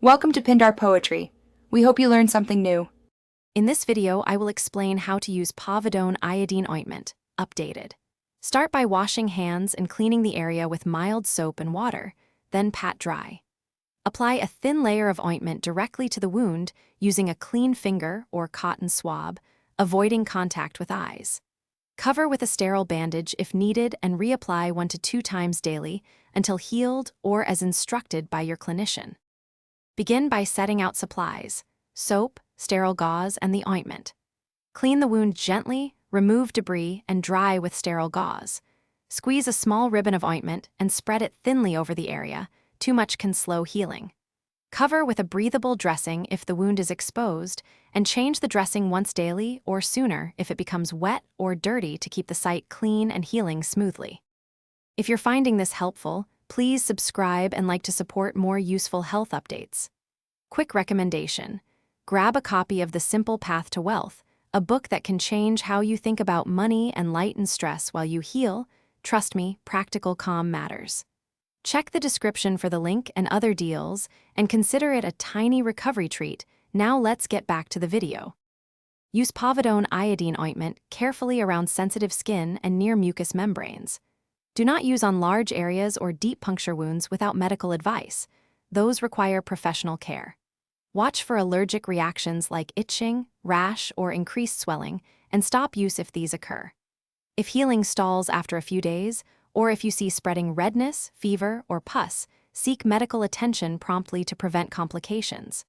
Welcome to Pindar Poetry. We hope you learned something new. In this video, I will explain how to use Povidone Iodine Ointment, updated. Start by washing hands and cleaning the area with mild soap and water, then pat dry. Apply a thin layer of ointment directly to the wound using a clean finger or cotton swab, avoiding contact with eyes. Cover with a sterile bandage if needed and reapply 1 to 2 times daily until healed or as instructed by your clinician. Begin by setting out supplies: soap, sterile gauze, and the ointment. Clean the wound gently, remove debris, and dry with sterile gauze. Squeeze a small ribbon of ointment and spread it thinly over the area. Too much can slow healing. Cover with a breathable dressing if the wound is exposed, and change the dressing once daily or sooner if it becomes wet or dirty to keep the site clean and healing smoothly. If you're finding this helpful, please subscribe and like to support more useful health updates. Quick recommendation: grab a copy of The Simple Path to Wealth, a book that can change how you think about money and lighten stress while you heal. Trust me, practical calm matters. Check the description for the link and other deals, and consider it a tiny recovery treat. Now let's get back to the video. Use Povidone Iodine Ointment carefully around sensitive skin and near mucous membranes. Do not use on large areas or deep puncture wounds without medical advice. Those require professional care. Watch for allergic reactions like itching, rash, or increased swelling, and stop use if these occur. If healing stalls after a few days, or if you see spreading redness, fever, or pus, seek medical attention promptly to prevent complications.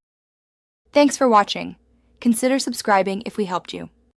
Thanks for watching. Consider subscribing if we helped you.